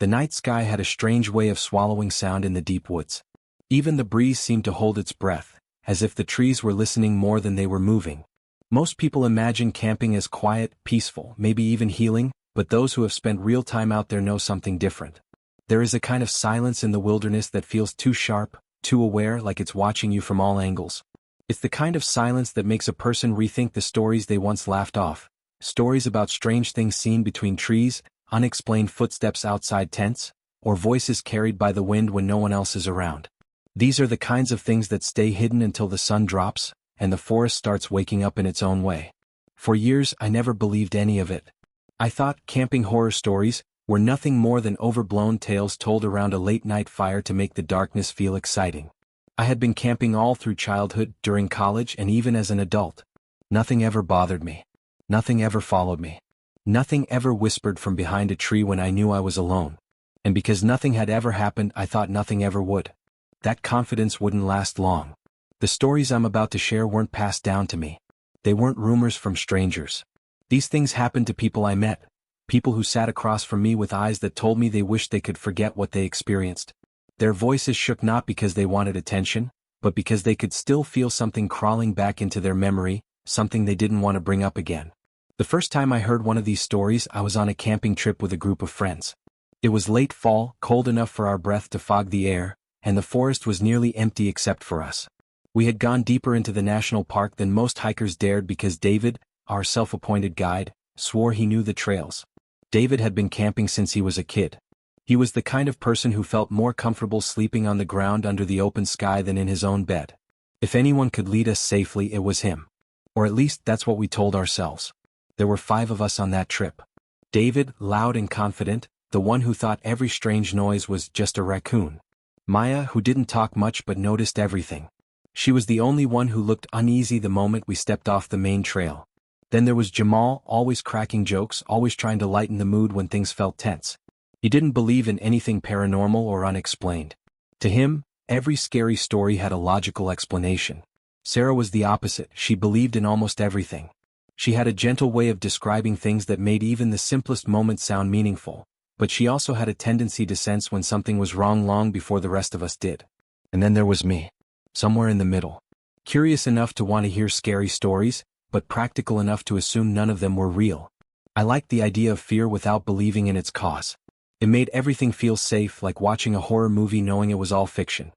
The night sky had a strange way of swallowing sound in the deep woods. Even the breeze seemed to hold its breath, as if the trees were listening more than they were moving. Most people imagine camping as quiet, peaceful, maybe even healing, but those who have spent real time out there know something different. There is a kind of silence in the wilderness that feels too sharp, too aware, like it's watching you from all angles. It's the kind of silence that makes a person rethink the stories they once laughed off. Stories about strange things seen between trees, unexplained footsteps outside tents, or voices carried by the wind when no one else is around. These are the kinds of things that stay hidden until the sun drops, and the forest starts waking up in its own way. For years I never believed any of it. I thought camping horror stories were nothing more than overblown tales told around a late-night fire to make the darkness feel exciting. I had been camping all through childhood, during college, and even as an adult. Nothing ever bothered me. Nothing ever followed me. Nothing ever whispered from behind a tree when I knew I was alone. And because nothing had ever happened, I thought nothing ever would. That confidence wouldn't last long. The stories I'm about to share weren't passed down to me. They weren't rumors from strangers. These things happened to people I met, people who sat across from me with eyes that told me they wished they could forget what they experienced. Their voices shook not because they wanted attention, but because they could still feel something crawling back into their memory, something they didn't want to bring up again. The first time I heard one of these stories, I was on a camping trip with a group of friends. It was late fall, cold enough for our breath to fog the air, and the forest was nearly empty except for us. We had gone deeper into the national park than most hikers dared because David, our self-appointed guide, swore he knew the trails. David had been camping since he was a kid. He was the kind of person who felt more comfortable sleeping on the ground under the open sky than in his own bed. If anyone could lead us safely, it was him. Or at least that's what we told ourselves. There were 5 of us on that trip. David, loud and confident, the one who thought every strange noise was just a raccoon. Maya, who didn't talk much but noticed everything. She was the only one who looked uneasy the moment we stepped off the main trail. Then there was Jamal, always cracking jokes, always trying to lighten the mood when things felt tense. He didn't believe in anything paranormal or unexplained. To him, every scary story had a logical explanation. Sarah was the opposite. She believed in almost everything. She had a gentle way of describing things that made even the simplest moments sound meaningful, but she also had a tendency to sense when something was wrong long before the rest of us did. And then there was me. Somewhere in the middle. Curious enough to want to hear scary stories, but practical enough to assume none of them were real. I liked the idea of fear without believing in its cause. It made everything feel safe, like watching a horror movie knowing it was all fiction.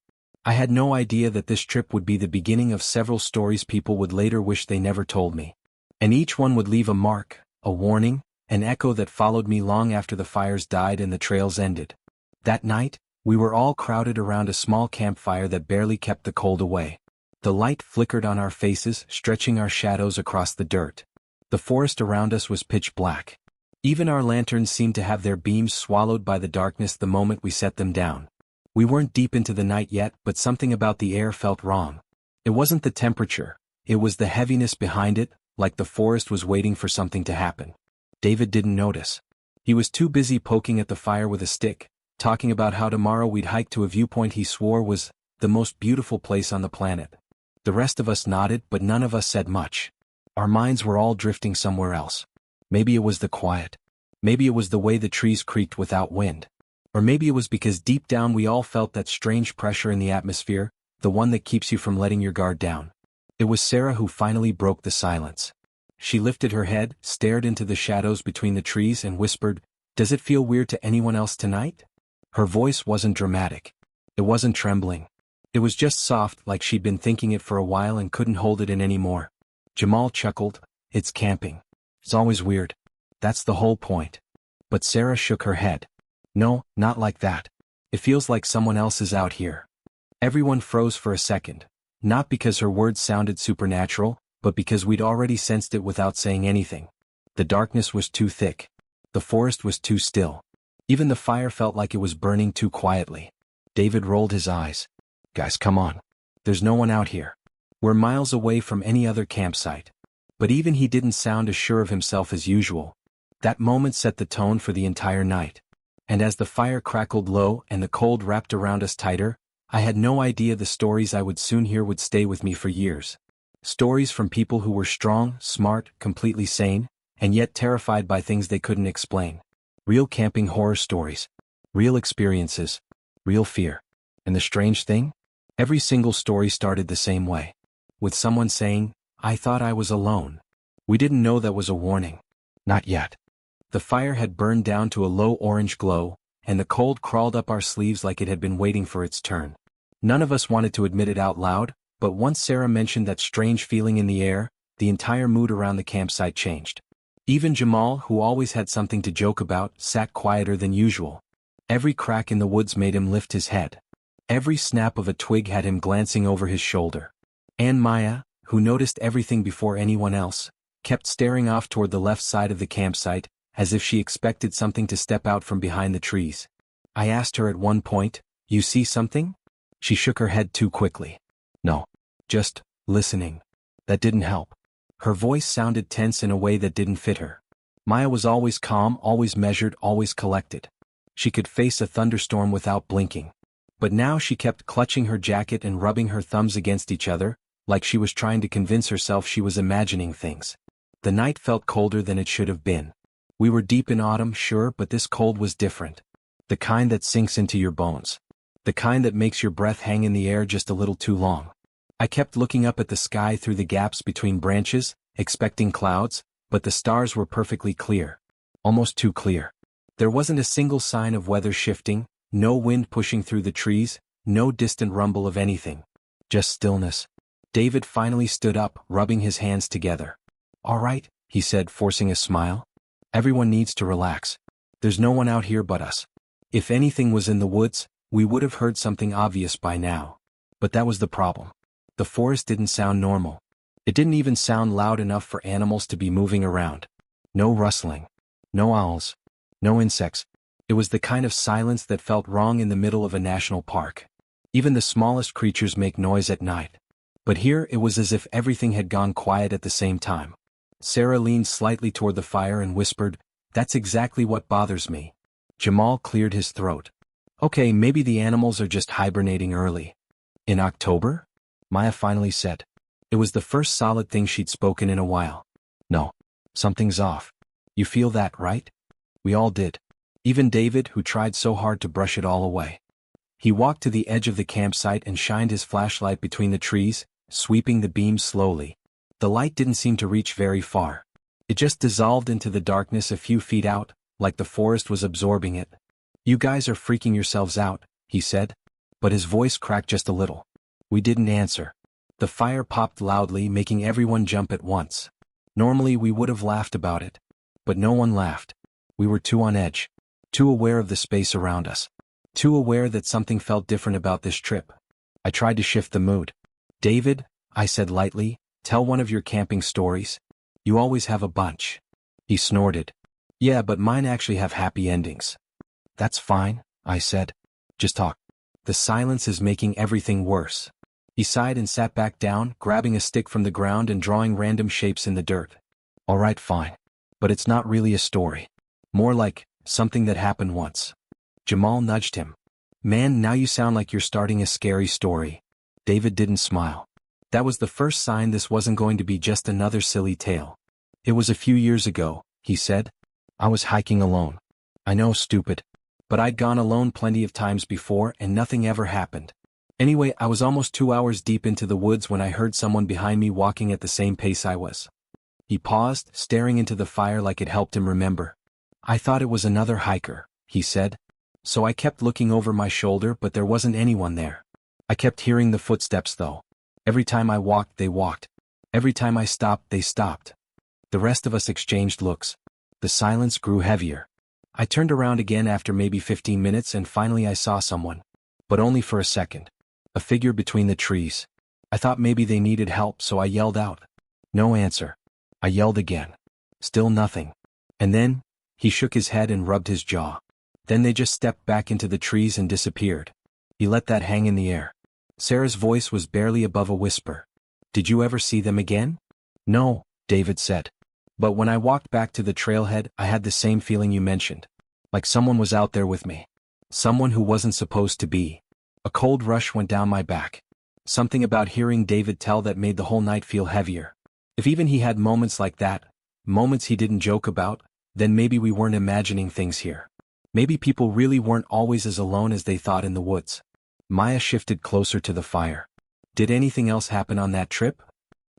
I had no idea that this trip would be the beginning of several stories people would later wish they never told me. And each one would leave a mark, a warning, an echo that followed me long after the fires died and the trails ended. That night, we were all crowded around a small campfire that barely kept the cold away. The light flickered on our faces, stretching our shadows across the dirt. The forest around us was pitch black. Even our lanterns seemed to have their beams swallowed by the darkness the moment we set them down. We weren't deep into the night yet, but something about the air felt wrong. It wasn't the temperature, it was the heaviness behind it, like the forest was waiting for something to happen. David didn't notice. He was too busy poking at the fire with a stick, talking about how tomorrow we'd hike to a viewpoint he swore was the most beautiful place on the planet. The rest of us nodded, but none of us said much. Our minds were all drifting somewhere else. Maybe it was the quiet. Maybe it was the way the trees creaked without wind. Or maybe it was because deep down we all felt that strange pressure in the atmosphere, the one that keeps you from letting your guard down. It was Sarah who finally broke the silence. She lifted her head, stared into the shadows between the trees and whispered, "Does it feel weird to anyone else tonight?" Her voice wasn't dramatic. It wasn't trembling. It was just soft, like she'd been thinking it for a while and couldn't hold it in anymore. Jamal chuckled, "It's camping. It's always weird. That's the whole point." But Sarah shook her head. "No, not like that. It feels like someone else is out here." Everyone froze for a second, not because her words sounded supernatural, but because we'd already sensed it without saying anything. The darkness was too thick. The forest was too still. Even the fire felt like it was burning too quietly. David rolled his eyes. "Guys, come on. There's no one out here. We're miles away from any other campsite." But even he didn't sound as sure of himself as usual. That moment set the tone for the entire night. And as the fire crackled low and the cold wrapped around us tighter, I had no idea the stories I would soon hear would stay with me for years. Stories from people who were strong, smart, completely sane, and yet terrified by things they couldn't explain. Real camping horror stories. Real experiences. Real fear. And the strange thing? Every single story started the same way. With someone saying, "I thought I was alone." We didn't know that was a warning. Not yet. The fire had burned down to a low orange glow, and the cold crawled up our sleeves like it had been waiting for its turn. None of us wanted to admit it out loud, but once Sarah mentioned that strange feeling in the air, the entire mood around the campsite changed. Even Jamal, who always had something to joke about, sat quieter than usual. Every crack in the woods made him lift his head. Every snap of a twig had him glancing over his shoulder. And Maya, who noticed everything before anyone else, kept staring off toward the left side of the campsite, as if she expected something to step out from behind the trees. I asked her at one point, "You see something?" She shook her head too quickly. "No. Just listening." That didn't help. Her voice sounded tense in a way that didn't fit her. Maya was always calm, always measured, always collected. She could face a thunderstorm without blinking. But now she kept clutching her jacket and rubbing her thumbs against each other, like she was trying to convince herself she was imagining things. The night felt colder than it should have been. We were deep in autumn, sure, but this cold was different. The kind that sinks into your bones. The kind that makes your breath hang in the air just a little too long. I kept looking up at the sky through the gaps between branches, expecting clouds, but the stars were perfectly clear. Almost too clear. There wasn't a single sign of weather shifting, no wind pushing through the trees, no distant rumble of anything. Just stillness. David finally stood up, rubbing his hands together. "All right," he said, forcing a smile. "Everyone needs to relax. There's no one out here but us. If anything was in the woods, we would have heard something obvious by now. But that was the problem. The forest didn't sound normal. It didn't even sound loud enough for animals to be moving around. No rustling. No owls. No insects. It was the kind of silence that felt wrong in the middle of a national park. Even the smallest creatures make noise at night. But here it was as if everything had gone quiet at the same time. Sarah leaned slightly toward the fire and whispered, "That's exactly what bothers me." Jamal cleared his throat. "Okay, maybe the animals are just hibernating early." "In October?" Maya finally said. It was the first solid thing she'd spoken in a while. "No. Something's off. You feel that, right?" We all did. Even David, who tried so hard to brush it all away. He walked to the edge of the campsite and shined his flashlight between the trees, sweeping the beams slowly. The light didn't seem to reach very far. It just dissolved into the darkness a few feet out, like the forest was absorbing it. "You guys are freaking yourselves out," he said. But his voice cracked just a little. We didn't answer. The fire popped loudly, making everyone jump at once. Normally we would have laughed about it. But no one laughed. We were too on edge. Too aware of the space around us. Too aware that something felt different about this trip. I tried to shift the mood. "David," I said lightly, "tell one of your camping stories. You always have a bunch." He snorted. "Yeah, but mine actually have happy endings." "That's fine," I said. "Just talk." "The silence is making everything worse." He sighed and sat back down, grabbing a stick from the ground and drawing random shapes in the dirt. "All right, fine. But it's not really a story. More like something that happened once." Jamal nudged him. "Man, now you sound like you're starting a scary story." David didn't smile. That was the first sign this wasn't going to be just another silly tale. "It was a few years ago," he said. "I was hiking alone. I know, stupid. But I'd gone alone plenty of times before and nothing ever happened. Anyway, I was almost 2 hours deep into the woods when I heard someone behind me walking at the same pace I was." He paused, staring into the fire like it helped him remember. "I thought it was another hiker," he said. "So I kept looking over my shoulder, but there wasn't anyone there. I kept hearing the footsteps though. Every time I walked, they walked. Every time I stopped, they stopped." The rest of us exchanged looks. The silence grew heavier. I turned around again after maybe 15 minutes and finally I saw someone. But only for a second. A figure between the trees. I thought maybe they needed help, so I yelled out. No answer. I yelled again. Still nothing. And then, he shook his head and rubbed his jaw. Then they just stepped back into the trees and disappeared. He let that hang in the air. Sarah's voice was barely above a whisper. "Did you ever see them again?" "No," David said. "But when I walked back to the trailhead, I had the same feeling you mentioned. Like someone was out there with me. Someone who wasn't supposed to be." A cold rush went down my back. Something about hearing David tell that made the whole night feel heavier. If even he had moments like that, moments he didn't joke about, then maybe we weren't imagining things here. Maybe people really weren't always as alone as they thought in the woods. Maya shifted closer to the fire. Did anything else happen on that trip?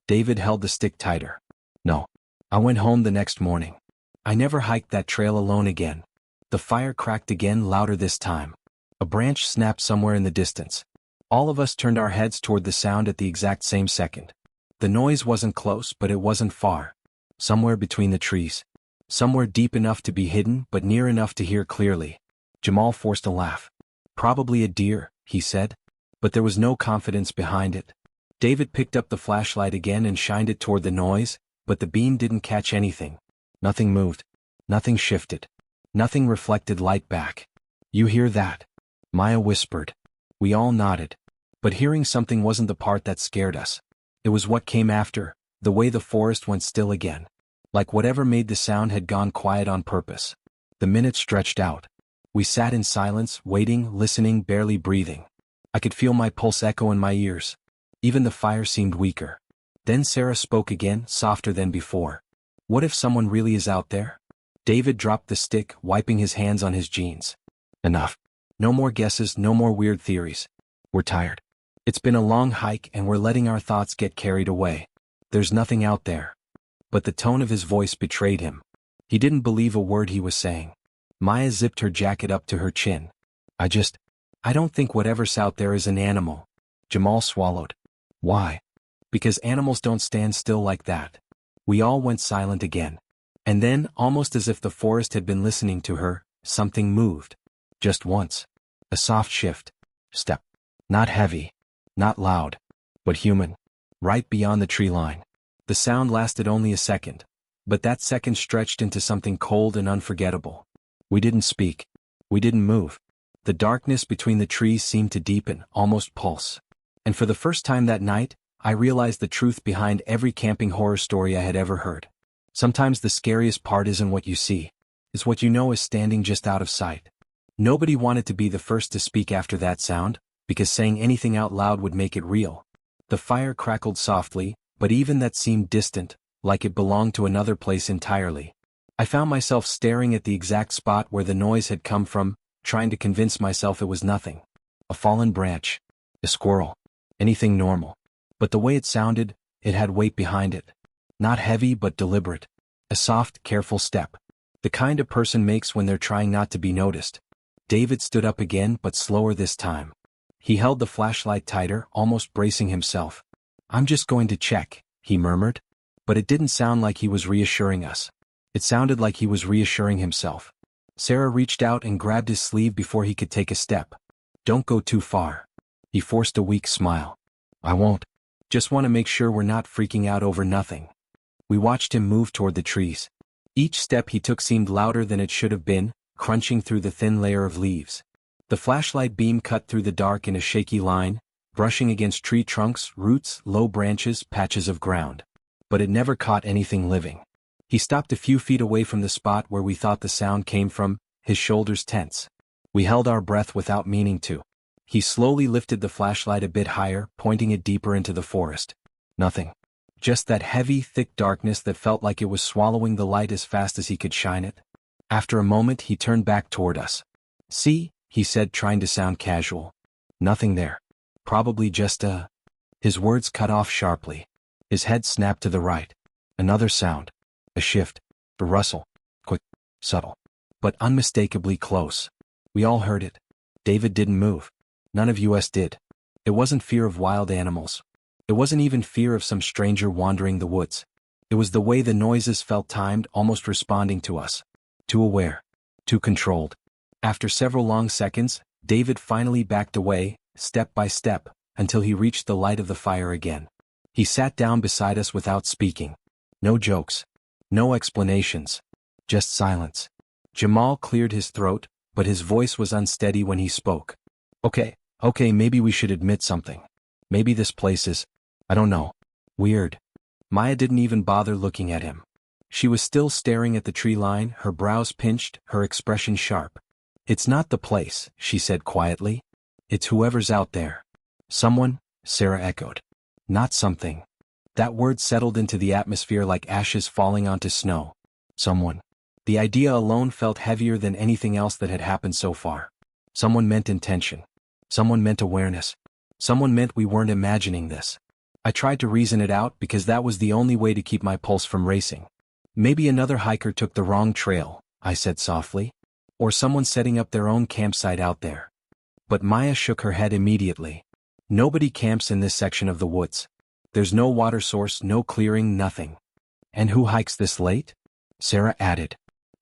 David held the stick tighter. No. I went home the next morning. I never hiked that trail alone again. The fire cracked again, louder this time. A branch snapped somewhere in the distance. All of us turned our heads toward the sound at the exact same second. The noise wasn't close, but it wasn't far. Somewhere between the trees. Somewhere deep enough to be hidden, but near enough to hear clearly. Jamal forced a laugh. Probably a deer, he said. But there was no confidence behind it. David picked up the flashlight again and shined it toward the noise, but the beam didn't catch anything. Nothing moved. Nothing shifted. Nothing reflected light back. You hear that? Maya whispered. We all nodded. But hearing something wasn't the part that scared us. It was what came after, the way the forest went still again. Like whatever made the sound had gone quiet on purpose. The minutes stretched out. We sat in silence, waiting, listening, barely breathing. I could feel my pulse echo in my ears. Even the fire seemed weaker. Then Sarah spoke again, softer than before. What if someone really is out there? David dropped the stick, wiping his hands on his jeans. Enough. No more guesses, no more weird theories. We're tired. It's been a long hike and we're letting our thoughts get carried away. There's nothing out there. But the tone of his voice betrayed him. He didn't believe a word he was saying. Maya zipped her jacket up to her chin. I don't think whatever's out there is an animal. Jamal swallowed. Why? Because animals don't stand still like that. We all went silent again. And then, almost as if the forest had been listening to her, something moved. Just once. A soft shift. Step. Not heavy. Not loud. But human. Right beyond the tree line. The sound lasted only a second. But that second stretched into something cold and unforgettable. We didn't speak. We didn't move. The darkness between the trees seemed to deepen, almost pulse. And for the first time that night, I realized the truth behind every camping horror story I had ever heard. Sometimes the scariest part isn't what you see. It's what you know is standing just out of sight. Nobody wanted to be the first to speak after that sound, because saying anything out loud would make it real. The fire crackled softly, but even that seemed distant, like it belonged to another place entirely. I found myself staring at the exact spot where the noise had come from, trying to convince myself it was nothing. A fallen branch. A squirrel. Anything normal. But the way it sounded, it had weight behind it. Not heavy but deliberate. A soft, careful step. The kind a person makes when they're trying not to be noticed. David stood up again, but slower this time. He held the flashlight tighter, almost bracing himself. I'm just going to check, he murmured. But it didn't sound like he was reassuring us. It sounded like he was reassuring himself. Sarah reached out and grabbed his sleeve before he could take a step. Don't go too far. He forced a weak smile. I won't. Just want to make sure we're not freaking out over nothing. We watched him move toward the trees. Each step he took seemed louder than it should have been, crunching through the thin layer of leaves. The flashlight beam cut through the dark in a shaky line, brushing against tree trunks, roots, low branches, patches of ground. But it never caught anything living. He stopped a few feet away from the spot where we thought the sound came from, his shoulders tense. We held our breath without meaning to. He slowly lifted the flashlight a bit higher, pointing it deeper into the forest. Nothing. Just that heavy, thick darkness that felt like it was swallowing the light as fast as he could shine it. After a moment he turned back toward us. See, he said, trying to sound casual. Nothing there. Probably just a... His words cut off sharply. His head snapped to the right. Another sound. A shift. A rustle. Quick. Subtle. But unmistakably close. We all heard it. David didn't move. None of us did. It wasn't fear of wild animals. It wasn't even fear of some stranger wandering the woods. It was the way the noises felt timed, almost responding to us. Too aware. Too controlled. After several long seconds, David finally backed away, step by step, until he reached the light of the fire again. He sat down beside us without speaking. No jokes. No explanations. Just silence. Jamal cleared his throat, but his voice was unsteady when he spoke. Okay, maybe we should admit something. Maybe this place is, I don't know, weird. Maya didn't even bother looking at him. She was still staring at the tree line, her brows pinched, her expression sharp. It's not the place, she said quietly. It's whoever's out there. Someone, Sarah echoed. Not something. That word settled into the atmosphere like ashes falling onto snow. Someone. The idea alone felt heavier than anything else that had happened so far. Someone meant intention. Someone meant awareness. Someone meant we weren't imagining this. I tried to reason it out because that was the only way to keep my pulse from racing. Maybe another hiker took the wrong trail, I said softly. Or someone setting up their own campsite out there. But Maya shook her head immediately. Nobody camps in this section of the woods. There's no water source, no clearing, nothing. And who hikes this late? Sarah added.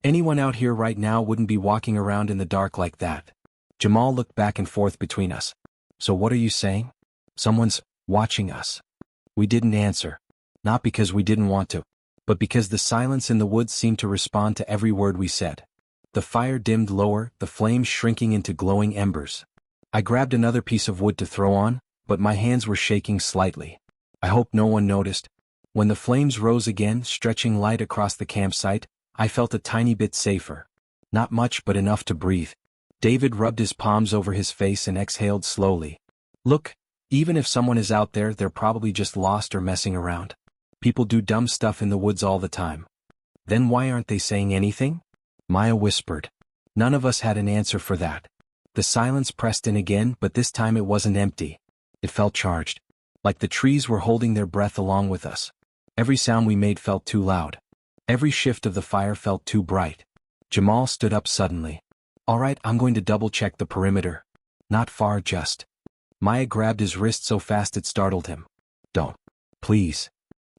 Anyone out here right now wouldn't be walking around in the dark like that. Jamal looked back and forth between us. So what are you saying? Someone's watching us. We didn't answer. Not because we didn't want to, but because the silence in the woods seemed to respond to every word we said. The fire dimmed lower, the flames shrinking into glowing embers. I grabbed another piece of wood to throw on, but my hands were shaking slightly. I hoped no one noticed. When the flames rose again, stretching light across the campsite, I felt a tiny bit safer. Not much, but enough to breathe. David rubbed his palms over his face and exhaled slowly. Look, even if someone is out there, they're probably just lost or messing around. People do dumb stuff in the woods all the time. Then why aren't they saying anything? Maya whispered. None of us had an answer for that. The silence pressed in again, but this time it wasn't empty. It felt charged. Like the trees were holding their breath along with us. Every sound we made felt too loud. Every shift of the fire felt too bright. Jamal stood up suddenly. All right, I'm going to double-check the perimeter. Not far, just. Maya grabbed his wrist so fast it startled him. Don't. Please.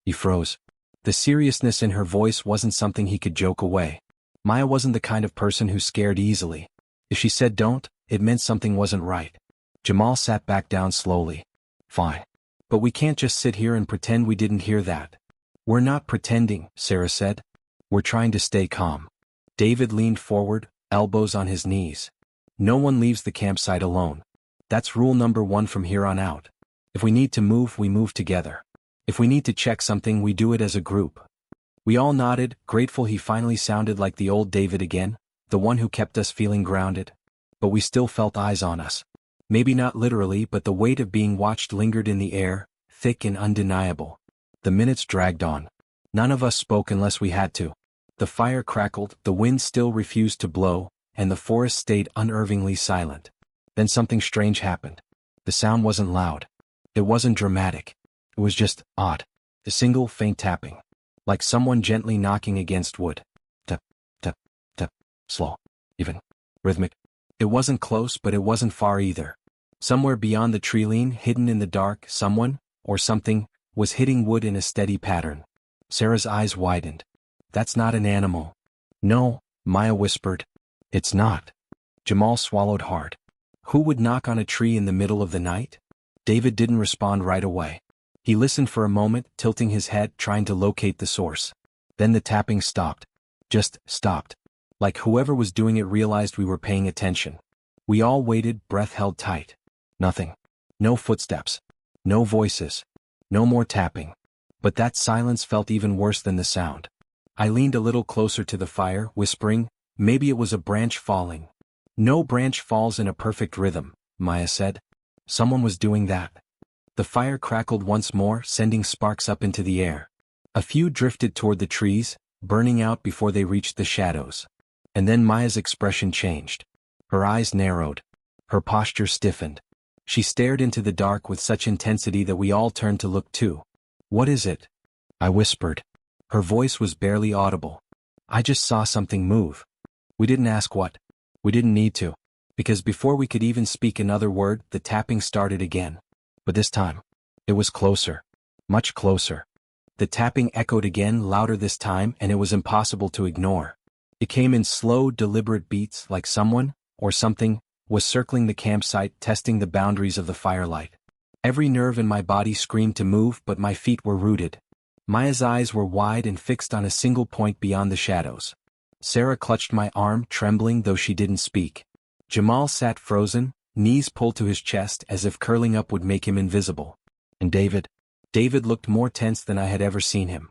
He froze. The seriousness in her voice wasn't something he could joke away. Maya wasn't the kind of person who scared easily. If she said don't, it meant something wasn't right. Jamal sat back down slowly. Fine. But we can't just sit here and pretend we didn't hear that. We're not pretending, Sarah said. We're trying to stay calm. David leaned forward, elbows on his knees. No one leaves the campsite alone. That's rule number 1 from here on out. If we need to move, we move together. If we need to check something, we do it as a group. We all nodded, grateful he finally sounded like the old David again, the one who kept us feeling grounded. But we still felt eyes on us. Maybe not literally, but the weight of being watched lingered in the air, thick and undeniable. The minutes dragged on. None of us spoke unless we had to. The fire crackled, the wind still refused to blow, and the forest stayed unervingly silent. Then something strange happened. The sound wasn't loud. It wasn't dramatic. It was just odd. A single faint tapping. Like someone gently knocking against wood. Tap, tap, tap. Slow. Even. Rhythmic. It wasn't close, but it wasn't far either. Somewhere beyond the tree line, hidden in the dark, someone, or something, was hitting wood in a steady pattern. Sarah's eyes widened. That's not an animal. No, Maya whispered. It's not. Jamal swallowed hard. Who would knock on a tree in the middle of the night? David didn't respond right away. He listened for a moment, tilting his head, trying to locate the source. Then the tapping stopped. Just stopped. Like whoever was doing it realized we were paying attention. We all waited, breath held tight. Nothing. No footsteps. No voices. No more tapping. But that silence felt even worse than the sound. I leaned a little closer to the fire, whispering, maybe it was a branch falling. No branch falls in a perfect rhythm, Maya said. Someone was doing that. The fire crackled once more, sending sparks up into the air. A few drifted toward the trees, burning out before they reached the shadows. And then Maya's expression changed. Her eyes narrowed. Her posture stiffened. She stared into the dark with such intensity that we all turned to look too. What is it? I whispered. Her voice was barely audible. I just saw something move. We didn't ask what. We didn't need to. Because before we could even speak another word, the tapping started again. But this time, it was closer. Much closer. The tapping echoed again, louder this time, and it was impossible to ignore. It came in slow, deliberate beats, like someone, or something, was circling the campsite, testing the boundaries of the firelight. Every nerve in my body screamed to move, but my feet were rooted. Maya's eyes were wide and fixed on a single point beyond the shadows. Sarah clutched my arm, trembling though she didn't speak. Jamal sat frozen, knees pulled to his chest as if curling up would make him invisible. And David looked more tense than I had ever seen him.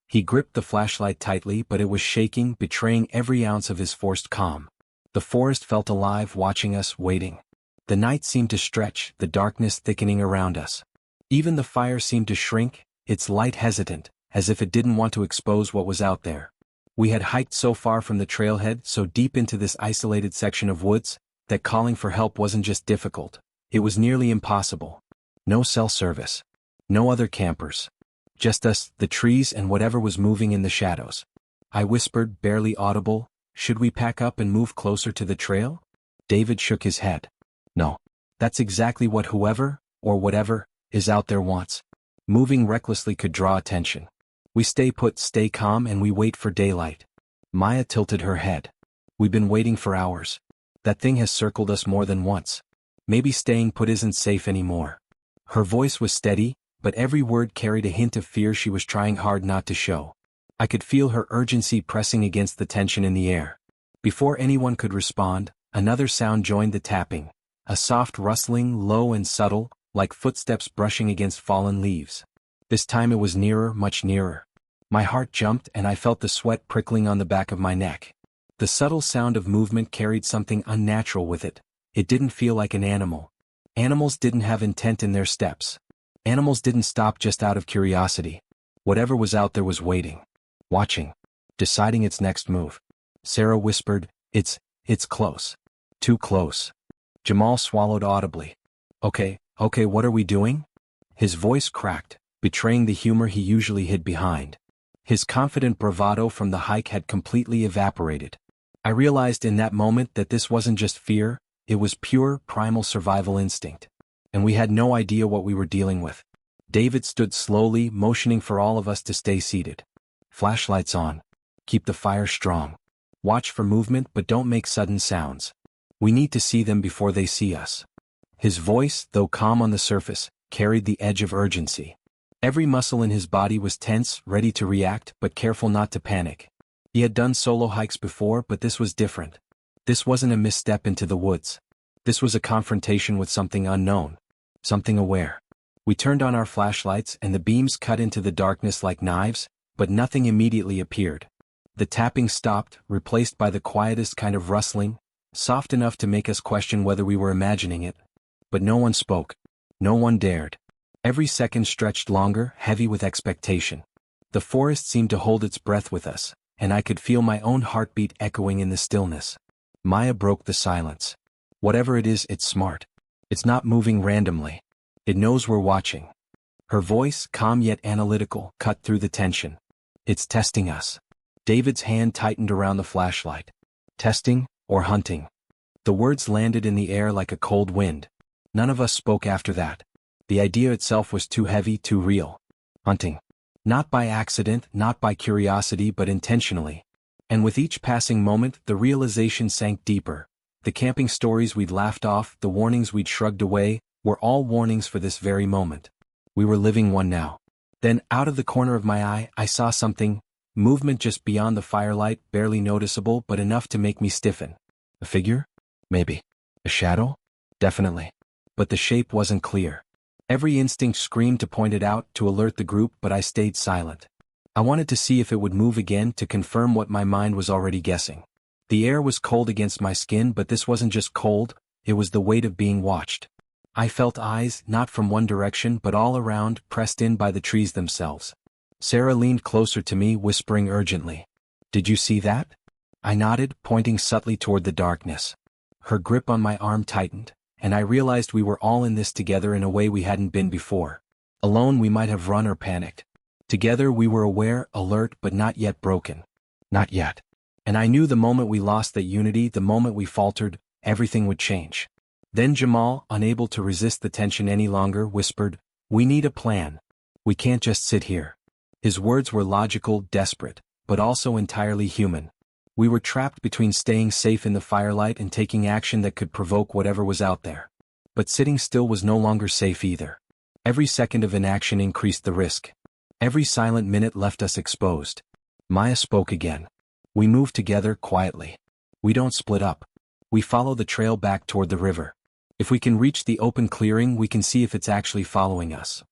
He gripped the flashlight tightly, but it was shaking, betraying every ounce of his forced calm. The forest felt alive, watching us, waiting. The night seemed to stretch, the darkness thickening around us. Even the fire seemed to shrink, its light hesitant, as if it didn't want to expose what was out there. We had hiked so far from the trailhead, so deep into this isolated section of woods, that calling for help wasn't just difficult, it was nearly impossible. No cell service. No other campers. Just us, the trees, and whatever was moving in the shadows. I whispered, barely audible, "Should we pack up and move closer to the trail?" David shook his head. "No. That's exactly what whoever, or whatever, is out there wants. Moving recklessly could draw attention. We stay put, stay calm, and we wait for daylight." Maya tilted her head. "We've been waiting for hours. That thing has circled us more than once. Maybe staying put isn't safe anymore." Her voice was steady, but every word carried a hint of fear she was trying hard not to show. I could feel her urgency pressing against the tension in the air. Before anyone could respond, another sound joined the tapping, a soft rustling, low and subtle, like footsteps brushing against fallen leaves. This time it was nearer, much nearer. My heart jumped and I felt the sweat prickling on the back of my neck. The subtle sound of movement carried something unnatural with it. It didn't feel like an animal. Animals didn't have intent in their steps. Animals didn't stop just out of curiosity. Whatever was out there was waiting. Watching. Deciding its next move. Sarah whispered, It's close. Too close." Jamal swallowed audibly. Okay, what are we doing?" His voice cracked, betraying the humor he usually hid behind. His confident bravado from the hike had completely evaporated. I realized in that moment that this wasn't just fear, it was pure, primal survival instinct. And we had no idea what we were dealing with. David stood slowly, motioning for all of us to stay seated. "Flashlights on. Keep the fire strong. Watch for movement but don't make sudden sounds. We need to see them before they see us." His voice, though calm on the surface, carried the edge of urgency. Every muscle in his body was tense, ready to react, but careful not to panic. He had done solo hikes before, but this was different. This wasn't a misstep into the woods. This was a confrontation with something unknown. Something aware. We turned on our flashlights and the beams cut into the darkness like knives, but nothing immediately appeared. The tapping stopped, replaced by the quietest kind of rustling, soft enough to make us question whether we were imagining it. But no one spoke. No one dared. Every second stretched longer, heavy with expectation. The forest seemed to hold its breath with us, and I could feel my own heartbeat echoing in the stillness. Maya broke the silence. "Whatever it is, it's smart. It's not moving randomly. It knows we're watching." Her voice, calm yet analytical, cut through the tension. "It's testing us." David's hand tightened around the flashlight. "Testing, or hunting?" The words landed in the air like a cold wind. None of us spoke after that. The idea itself was too heavy, too real. Hunting. Not by accident, not by curiosity, but intentionally. And with each passing moment, the realization sank deeper. The camping stories we'd laughed off, the warnings we'd shrugged away, were all warnings for this very moment. We were living one now. Then, out of the corner of my eye, I saw something, movement just beyond the firelight, barely noticeable but enough to make me stiffen. A figure? Maybe. A shadow? Definitely. But the shape wasn't clear. Every instinct screamed to point it out, to alert the group, but I stayed silent. I wanted to see if it would move again, to confirm what my mind was already guessing. The air was cold against my skin, but this wasn't just cold, it was the weight of being watched. I felt eyes, not from one direction but all around, pressed in by the trees themselves. Sarah leaned closer to me, whispering urgently, "Did you see that?" I nodded, pointing subtly toward the darkness. Her grip on my arm tightened, and I realized we were all in this together in a way we hadn't been before. Alone we might have run or panicked. Together we were aware, alert, but not yet broken. Not yet. And I knew the moment we lost that unity, the moment we faltered, everything would change. Then Jamal, unable to resist the tension any longer, whispered, "We need a plan. We can't just sit here." His words were logical, desperate, but also entirely human. We were trapped between staying safe in the firelight and taking action that could provoke whatever was out there. But sitting still was no longer safe either. Every second of inaction increased the risk. Every silent minute left us exposed. Maya spoke again. "We move together quietly. We don't split up. We follow the trail back toward the river. If we can reach the open clearing, we can see if it's actually following us."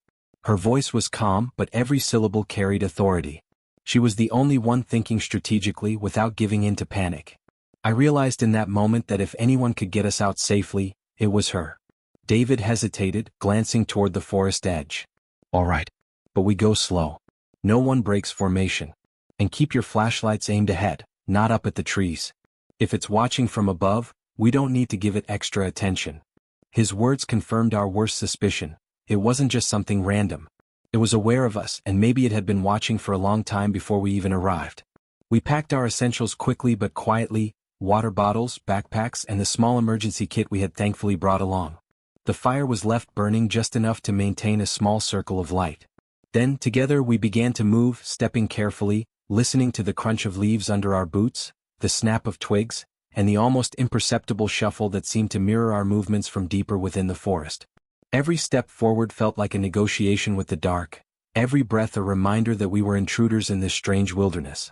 Her voice was calm, but every syllable carried authority. She was the only one thinking strategically, without giving in to panic. I realized in that moment that if anyone could get us out safely, it was her. David hesitated, glancing toward the forest edge. "All right. But we go slow. No one breaks formation. And keep your flashlights aimed ahead, not up at the trees. If it's watching from above, we don't need to give it extra attention. His words confirmed our worst suspicion. It wasn't just something random. It was aware of us, and maybe it had been watching for a long time before we even arrived. We packed our essentials quickly but quietly: water bottles, backpacks, and the small emergency kit we had thankfully brought along. The fire was left burning just enough to maintain a small circle of light. Then, together, we began to move, stepping carefully, listening to the crunch of leaves under our boots, the snap of twigs, and the almost imperceptible shuffle that seemed to mirror our movements from deeper within the forest. Every step forward felt like a negotiation with the dark, every breath a reminder that we were intruders in this strange wilderness.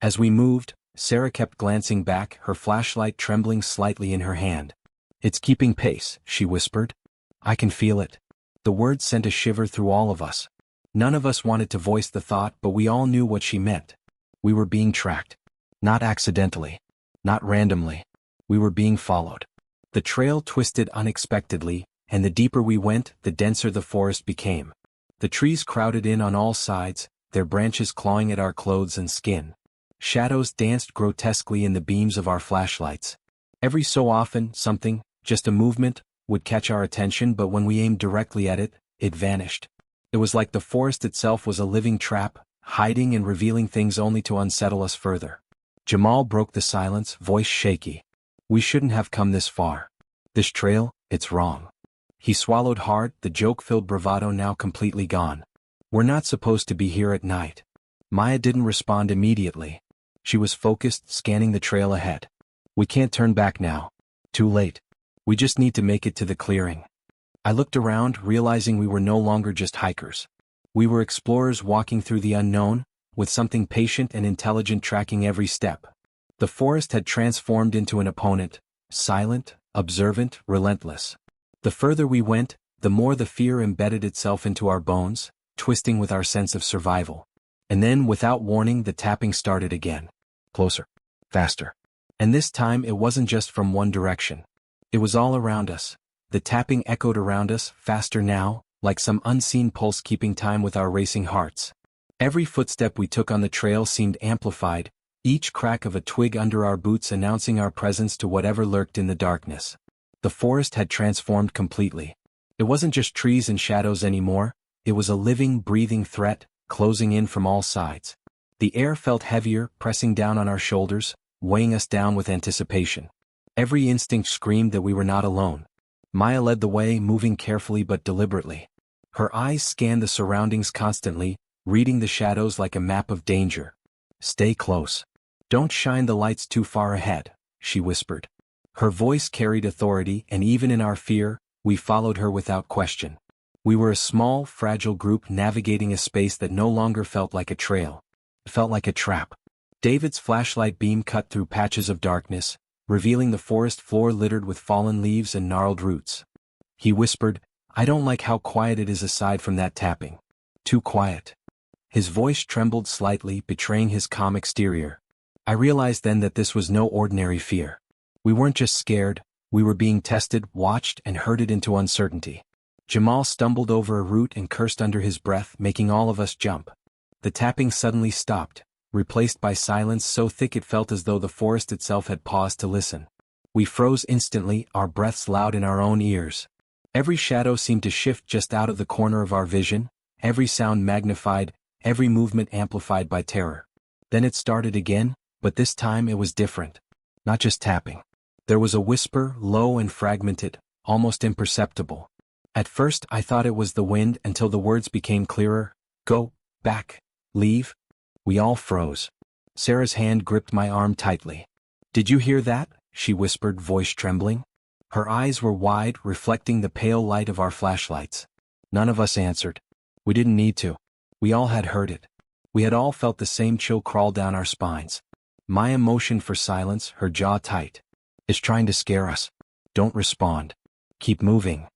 As we moved, Sarah kept glancing back, her flashlight trembling slightly in her hand. "It's keeping pace," she whispered. "I can feel it." The words sent a shiver through all of us. None of us wanted to voice the thought, but we all knew what she meant. We were being tracked. Not accidentally. Not randomly. We were being followed. The trail twisted unexpectedly, and the deeper we went, the denser the forest became. The trees crowded in on all sides, their branches clawing at our clothes and skin. Shadows danced grotesquely in the beams of our flashlights. Every so often, something, just a movement, would catch our attention, but when we aimed directly at it, it vanished. It was like the forest itself was a living trap, hiding and revealing things only to unsettle us further. Jamal broke the silence, voice shaky. "We shouldn't have come this far. This trail, it's wrong." He swallowed hard, the joke-filled bravado now completely gone. "We're not supposed to be here at night." Maya didn't respond immediately. She was focused, scanning the trail ahead. "We can't turn back now. Too late. We just need to make it to the clearing." I looked around, realizing we were no longer just hikers. We were explorers walking through the unknown, with something patient and intelligent tracking every step. The forest had transformed into an opponent, silent, observant, relentless. The further we went, the more the fear embedded itself into our bones, twisting with our sense of survival. And then, without warning, the tapping started again. Closer. Faster. And this time it wasn't just from one direction. It was all around us. The tapping echoed around us, faster now, like some unseen pulse keeping time with our racing hearts. Every footstep we took on the trail seemed amplified, each crack of a twig under our boots announcing our presence to whatever lurked in the darkness. The forest had transformed completely. It wasn't just trees and shadows anymore, it was a living, breathing threat, closing in from all sides. The air felt heavier, pressing down on our shoulders, weighing us down with anticipation. Every instinct screamed that we were not alone. Maya led the way, moving carefully but deliberately. Her eyes scanned the surroundings constantly, reading the shadows like a map of danger. "Stay close. Don't shine the lights too far ahead," she whispered. Her voice carried authority, and even in our fear, we followed her without question. We were a small, fragile group navigating a space that no longer felt like a trail. It felt like a trap. David's flashlight beam cut through patches of darkness, revealing the forest floor littered with fallen leaves and gnarled roots. He whispered, "I don't like how quiet it is aside from that tapping. Too quiet." His voice trembled slightly, betraying his calm exterior. I realized then that this was no ordinary fear. We weren't just scared, we were being tested, watched, and herded into uncertainty. Jamal stumbled over a root and cursed under his breath, making all of us jump. The tapping suddenly stopped, replaced by silence so thick it felt as though the forest itself had paused to listen. We froze instantly, our breaths loud in our own ears. Every shadow seemed to shift just out of the corner of our vision, every sound magnified, every movement amplified by terror. Then it started again, but this time it was different. Not just tapping. There was a whisper, low and fragmented, almost imperceptible. At first I thought it was the wind until the words became clearer. "Go, back, leave." We all froze. Sarah's hand gripped my arm tightly. "Did you hear that?" she whispered, voice trembling. Her eyes were wide, reflecting the pale light of our flashlights. None of us answered. We didn't need to. We all had heard it. We had all felt the same chill crawl down our spines. Maya motioned for silence, her jaw tight. "It's trying to scare us. Don't respond. Keep moving."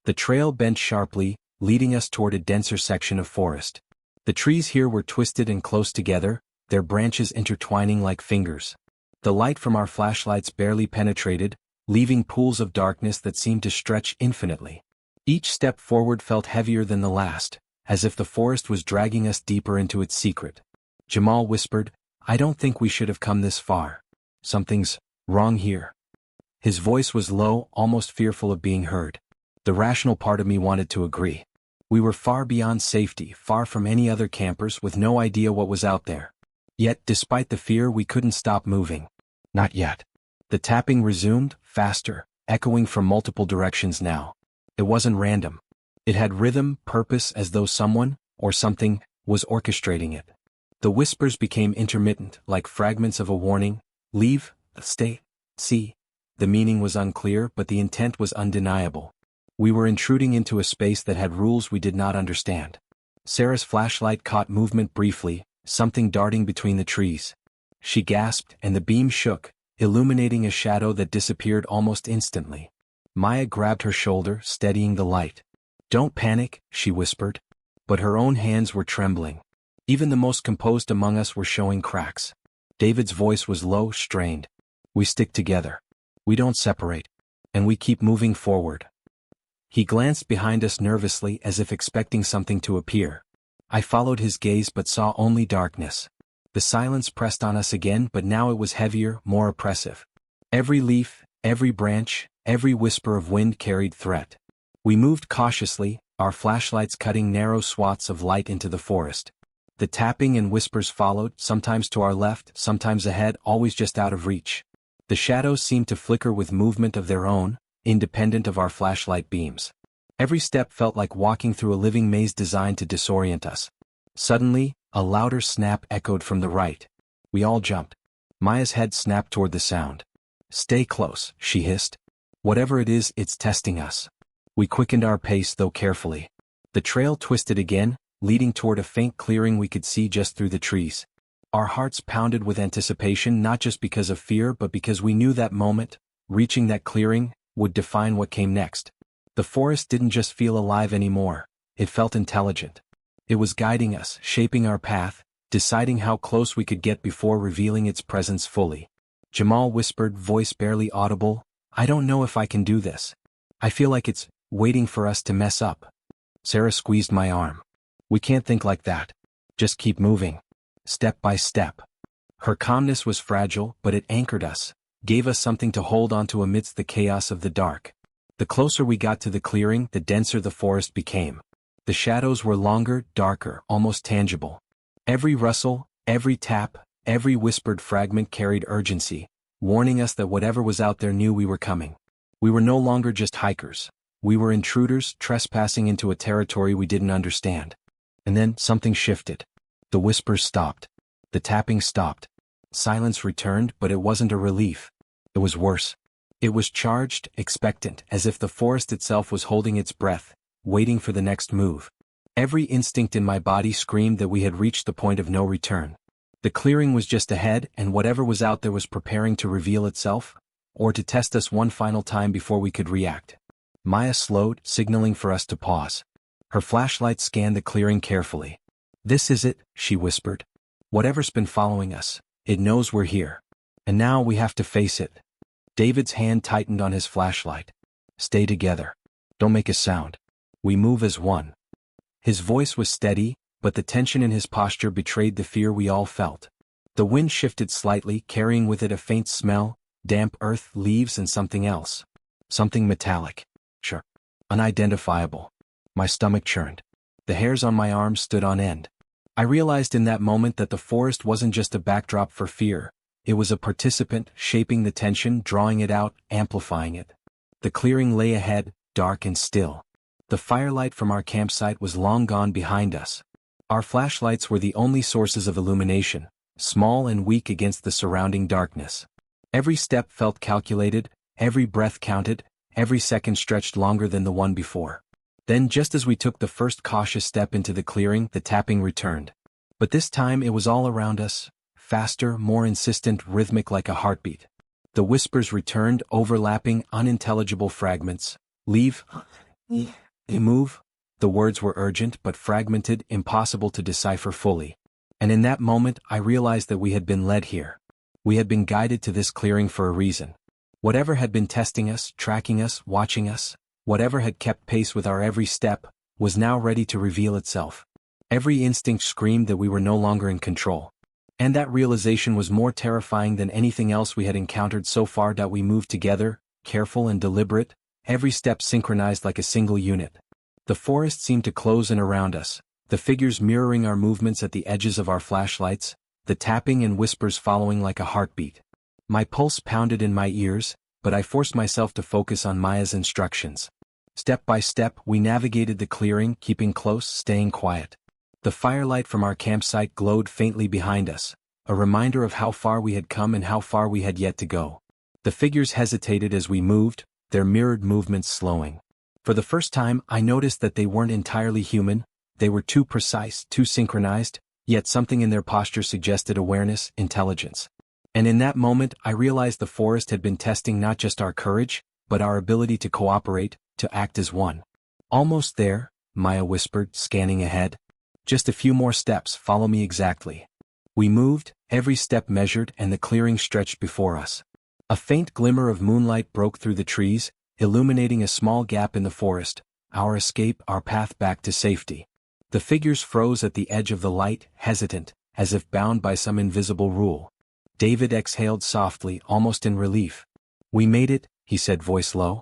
The trail bent sharply, leading us toward a denser section of forest. The trees here were twisted and close together, their branches intertwining like fingers. The light from our flashlights barely penetrated, leaving pools of darkness that seemed to stretch infinitely. Each step forward felt heavier than the last, as if the forest was dragging us deeper into its secret. Jamal whispered, "I don't think we should have come this far. Something's wrong here." His voice was low, almost fearful of being heard. The rational part of me wanted to agree. We were far beyond safety, far from any other campers with no idea what was out there. Yet, despite the fear, we couldn't stop moving. Not yet. The tapping resumed, faster, echoing from multiple directions now. It wasn't random. It had rhythm, purpose, as though someone, or something, was orchestrating it. The whispers became intermittent, like fragments of a warning. Leave, stay, see. The meaning was unclear, but the intent was undeniable. We were intruding into a space that had rules we did not understand. Sarah's flashlight caught movement briefly, something darting between the trees. She gasped, and the beam shook, illuminating a shadow that disappeared almost instantly. Maya grabbed her shoulder, steadying the light. "Don't panic," she whispered. But her own hands were trembling. Even the most composed among us were showing cracks. David's voice was low, strained. "We stick together. We don't separate. And we keep moving forward." He glanced behind us nervously as if expecting something to appear. I followed his gaze but saw only darkness. The silence pressed on us again, but now it was heavier, more oppressive. Every leaf, every branch, every whisper of wind carried threat. We moved cautiously, our flashlights cutting narrow swaths of light into the forest. The tapping and whispers followed, sometimes to our left, sometimes ahead, always just out of reach. The shadows seemed to flicker with movement of their own, independent of our flashlight beams. Every step felt like walking through a living maze designed to disorient us. Suddenly, a louder snap echoed from the right. We all jumped. Maya's head snapped toward the sound. "Stay close," she hissed. "Whatever it is, it's testing us." We quickened our pace, though carefully. The trail twisted again, leading toward a faint clearing we could see just through the trees. Our hearts pounded with anticipation, not just because of fear but because we knew that moment, reaching that clearing, would define what came next. The forest didn't just feel alive anymore, it felt intelligent. It was guiding us, shaping our path, deciding how close we could get before revealing its presence fully. Jamal whispered, voice barely audible, "I don't know if I can do this. I feel like it's waiting for us to mess up." Sarah squeezed my arm. "We can't think like that. Just keep moving. Step by step." Her calmness was fragile, but it anchored us, gave us something to hold onto amidst the chaos of the dark. The closer we got to the clearing, the denser the forest became. The shadows were longer, darker, almost tangible. Every rustle, every tap, every whispered fragment carried urgency, warning us that whatever was out there knew we were coming. We were no longer just hikers. We were intruders, trespassing into a territory we didn't understand. And then something shifted. The whispers stopped. The tapping stopped. Silence returned, but it wasn't a relief. It was worse. It was charged, expectant, as if the forest itself was holding its breath, waiting for the next move. Every instinct in my body screamed that we had reached the point of no return. The clearing was just ahead, and whatever was out there was preparing to reveal itself, or to test us one final time before we could react. Maya slowed, signaling for us to pause. Her flashlight scanned the clearing carefully. "This is it," she whispered. "Whatever's been following us, it knows we're here. And now we have to face it." David's hand tightened on his flashlight. "Stay together. Don't make a sound. We move as one." His voice was steady, but the tension in his posture betrayed the fear we all felt. The wind shifted slightly, carrying with it a faint smell, damp earth, leaves, and something else. Something metallic. Sure. Unidentifiable. My stomach churned. The hairs on my arms stood on end. I realized in that moment that the forest wasn't just a backdrop for fear. It was a participant, shaping the tension, drawing it out, amplifying it. The clearing lay ahead, dark and still. The firelight from our campsite was long gone behind us. Our flashlights were the only sources of illumination, small and weak against the surrounding darkness. Every step felt calculated, every breath counted, every second stretched longer than the one before. Then, just as we took the first cautious step into the clearing, the tapping returned. But this time it was all around us, faster, more insistent, rhythmic like a heartbeat. The whispers returned, overlapping, unintelligible fragments. "Leave. Move." The words were urgent but fragmented, impossible to decipher fully. And in that moment I realized that we had been led here. We had been guided to this clearing for a reason. Whatever had been testing us, tracking us, watching us, whatever had kept pace with our every step, was now ready to reveal itself. Every instinct screamed that we were no longer in control. And that realization was more terrifying than anything else we had encountered so far. We moved together, careful and deliberate, every step synchronized like a single unit. The forest seemed to close in around us, the figures mirroring our movements at the edges of our flashlights, the tapping and whispers following like a heartbeat. My pulse pounded in my ears, but I forced myself to focus on Maya's instructions. Step by step, we navigated the clearing, keeping close, staying quiet. The firelight from our campsite glowed faintly behind us, a reminder of how far we had come and how far we had yet to go. The figures hesitated as we moved, their mirrored movements slowing. For the first time, I noticed that they weren't entirely human. They were too precise, too synchronized, yet something in their posture suggested awareness, intelligence. And in that moment, I realized the forest had been testing not just our courage, but our ability to cooperate, to act as one. Almost there, Maya whispered, scanning ahead. Just a few more steps, follow me exactly. We moved, every step measured, and the clearing stretched before us. A faint glimmer of moonlight broke through the trees, illuminating a small gap in the forest, our escape, our path back to safety. The figures froze at the edge of the light, hesitant, as if bound by some invisible rule. David exhaled softly, almost in relief. We made it, he said, voice low.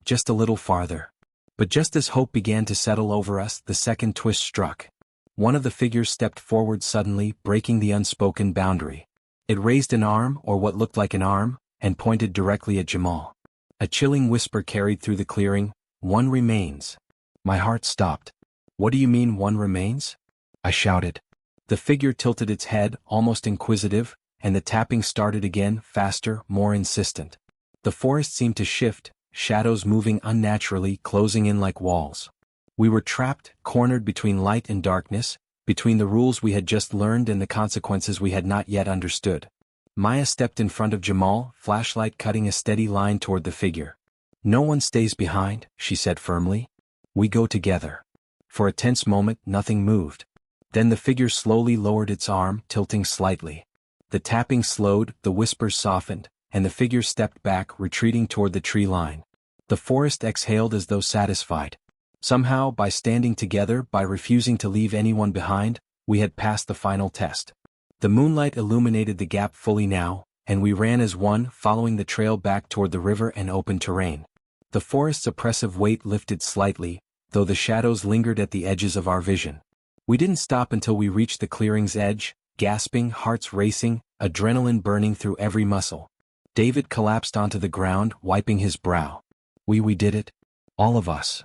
Just a little farther. But just as hope began to settle over us, the second twist struck. One of the figures stepped forward suddenly, breaking the unspoken boundary. It raised an arm, or what looked like an arm, and pointed directly at Jamal. A chilling whisper carried through the clearing, "One remains." My heart stopped. "What do you mean, one remains?" I shouted. The figure tilted its head, almost inquisitive, and the tapping started again, faster, more insistent. The forest seemed to shift, shadows moving unnaturally, closing in like walls. We were trapped, cornered between light and darkness, between the rules we had just learned and the consequences we had not yet understood. Maya stepped in front of Jamal, flashlight cutting a steady line toward the figure. "No one stays behind," she said firmly. "We go together." For a tense moment, nothing moved. Then the figure slowly lowered its arm, tilting slightly. The tapping slowed, the whispers softened, and the figure stepped back, retreating toward the tree line. The forest exhaled as though satisfied. Somehow, by standing together, by refusing to leave anyone behind, we had passed the final test. The moonlight illuminated the gap fully now, and we ran as one, following the trail back toward the river and open terrain. The forest's oppressive weight lifted slightly, though the shadows lingered at the edges of our vision. We didn't stop until we reached the clearing's edge, gasping, hearts racing, adrenaline burning through every muscle. David collapsed onto the ground, wiping his brow. We did it. All of us.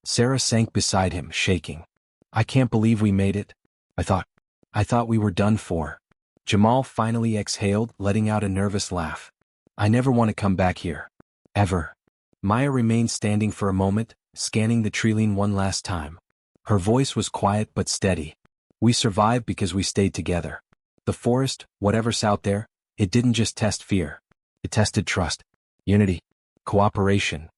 Sarah sank beside him, shaking. "I can't believe we made it. I thought we were done for." Jamal finally exhaled, letting out a nervous laugh. "I never want to come back here. Ever." Maya remained standing for a moment, scanning the treeline one last time. Her voice was quiet but steady. "We survived because we stayed together. The forest, whatever's out there, it didn't just test fear. It tested trust, unity, cooperation."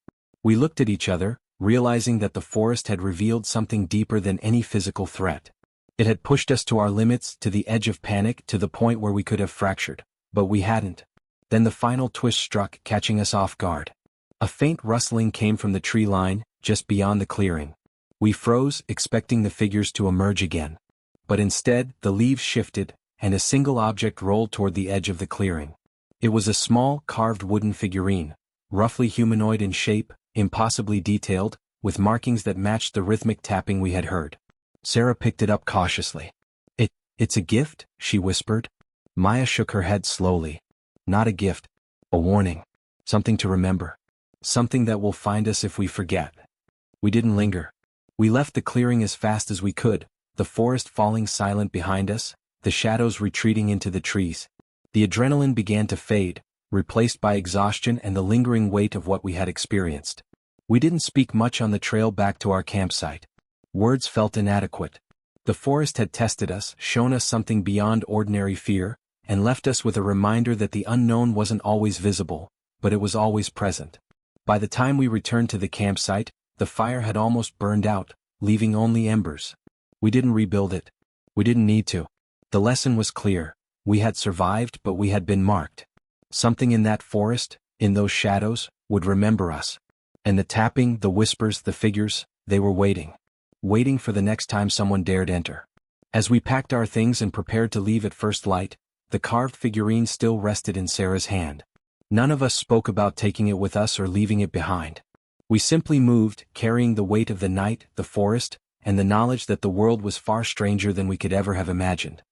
We looked at each other, realizing that the forest had revealed something deeper than any physical threat. It had pushed us to our limits, to the edge of panic, to the point where we could have fractured. But we hadn't. Then the final twist struck, catching us off guard. A faint rustling came from the tree line, just beyond the clearing. We froze, expecting the figures to emerge again. But instead, the leaves shifted, and a single object rolled toward the edge of the clearing. It was a small, carved wooden figurine, roughly humanoid in shape, impossibly detailed, with markings that matched the rhythmic tapping we had heard. Sarah picked it up cautiously. It's a gift?" she whispered. Maya shook her head slowly. "Not a gift. A warning. Something to remember. Something that will find us if we forget." We didn't linger. We left the clearing as fast as we could, the forest falling silent behind us, the shadows retreating into the trees. The adrenaline began to fade, replaced by exhaustion and the lingering weight of what we had experienced. We didn't speak much on the trail back to our campsite. Words felt inadequate. The forest had tested us, shown us something beyond ordinary fear, and left us with a reminder that the unknown wasn't always visible, but it was always present. By the time we returned to the campsite, the fire had almost burned out, leaving only embers. We didn't rebuild it. We didn't need to. The lesson was clear. We had survived, but we had been marked. Something in that forest, in those shadows, would remember us. And the tapping, the whispers, the figures, they were waiting. Waiting for the next time someone dared enter. As we packed our things and prepared to leave at first light, the carved figurine still rested in Sarah's hand. None of us spoke about taking it with us or leaving it behind. We simply moved, carrying the weight of the night, the forest, and the knowledge that the world was far stranger than we could ever have imagined.